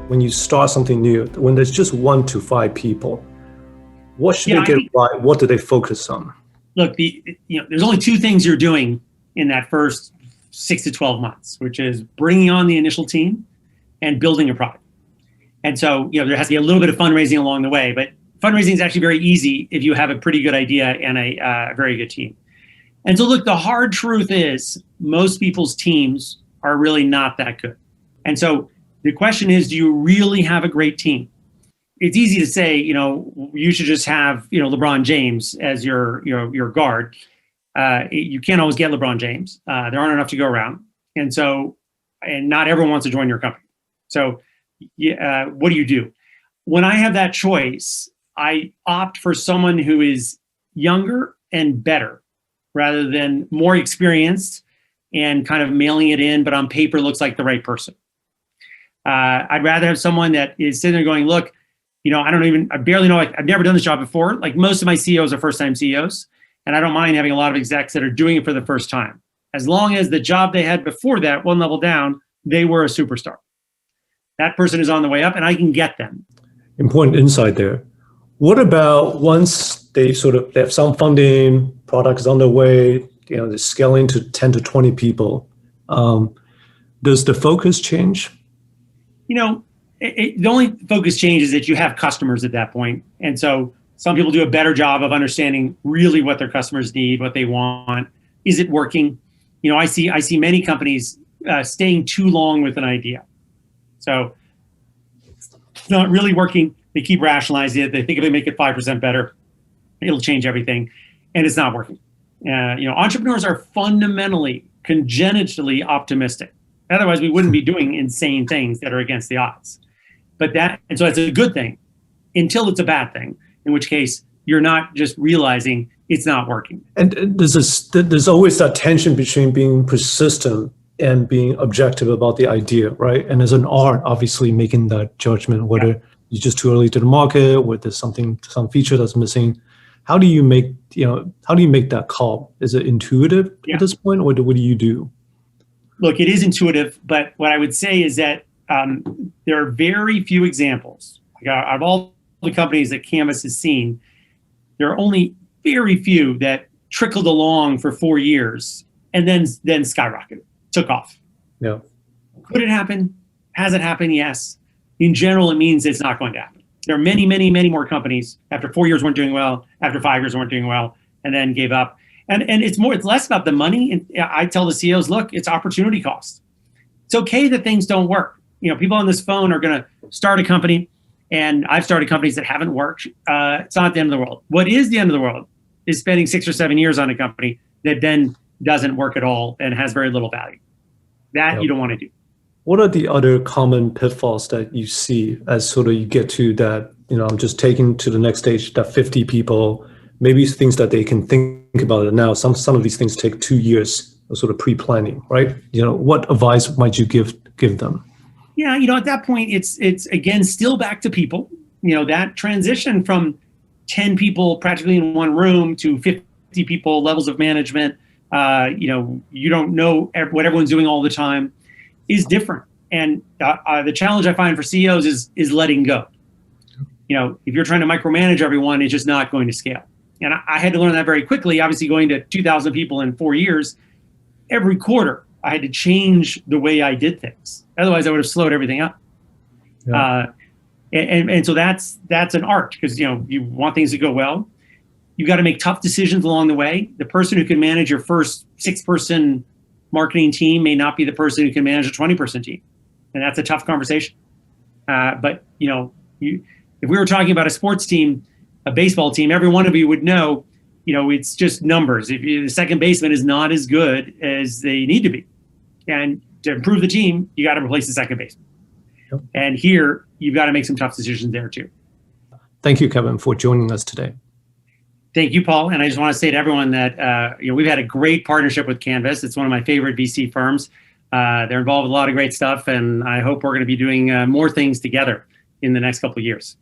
when you start something new, when there's just 1 to 5 people, what should they get right? What do they focus on? Look, there's only 2 things you're doing in that first 6 to 12 months, which is bringing on the initial team and building a product. And so, there has to be a little bit of fundraising along the way, but fundraising is actually very easy if you have a pretty good idea and a very good team. And so, look, the hard truth is most people's teams are really not that good. And so the question is, do you really have a great team? It's easy to say, you should just have, LeBron James as your guard. You can't always get LeBron James. There aren't enough to go around. And not everyone wants to join your company. So what do? When I have that choice, I opt for someone who is younger and better rather than more experienced and kind of mailing it in, but on paper looks like the right person. I'd rather have someone that is sitting there going, look, I barely know, I've never done this job before. Like most of my CEOs are first-time CEOs, and I don't mind having a lot of execs that are doing it for the first time. As long as the job they had before that, 1 level down, they were a superstar. That person is on the way up, and I can get them. Important insight there. What about once they have some funding, products on their way, they're scaling to 10 to 20 people. Does the focus change? The only focus change is that you have customers at that point. And so some people do a better job of understanding really what their customers need, what they want. Is it working? I see many companies staying too long with an idea. So it's not really working. They keep rationalizing it. They think if they make it 5% better, it'll change everything. And it's not working. Entrepreneurs are fundamentally, congenitally optimistic. Otherwise, we wouldn't be doing insane things that are against the odds. And so it's a good thing until it's a bad thing, in which case you're not just realizing it's not working. And there's always that tension between being persistent and being objective about the idea, right? And there's an art, obviously, making that judgment, whether you're just too early to the market, or there's some feature that's missing. How do you make that call? Is it intuitive at this point, or what do you do? Look, it is intuitive, but what I would say is that there are very few examples. Out of all the companies that Canvas has seen, there are only very few that trickled along for 4 years and then skyrocketed, took off. Yeah. Could it happen? Has it happened? Yes. In general, it means it's not going to happen. There are many, many, many more companies after 4 years weren't doing well, after 5 years weren't doing well, and then gave up. And it's less about the money. And I tell the CEOs, look, it's opportunity cost. It's okay that things don't work. People on this phone are going to start a company, and I've started companies that haven't worked. It's not the end of the world. What is the end of the world is spending 6 or 7 years on a company that then doesn't work at all and has very little value. That you don't want to do. What are the other common pitfalls that you see as you get to that, I'm just taking to the next stage, that 50 people, maybe things that they can think about it now. Some of these things take 2 years of pre-planning, right? What advice might you give them? Yeah, at that point, it's again, still back to people. That transition from 10 people practically in one room to 50 people, levels of management, you don't know what everyone's doing all the time, is different. And the challenge I find for CEOs is letting go. If you're trying to micromanage everyone, it's just not going to scale. And I had to learn that very quickly. Obviously, going to 2,000 people in 4 years, every quarter, I had to change the way I did things. Otherwise, I would have slowed everything up. Yeah. And so that's an art, because you want things to go well. You got to make tough decisions along the way. The person who can manage your first 6-person marketing team may not be the person who can manage a 20-person team, and that's a tough conversation. But if we were talking about a sports team, a baseball team, every one of you would know, it's just numbers. If the second baseman is not as good as they need to be, and to improve the team, you got to replace the second baseman. Yep. And here, you've got to make some tough decisions there too. Thank you, Kevin, for joining us today. Thank you, Paul. And I just want to say to everyone that we've had a great partnership with Canvas. It's one of my favorite VC firms. They're involved with a lot of great stuff, and I hope we're going to be doing more things together in the next couple of years.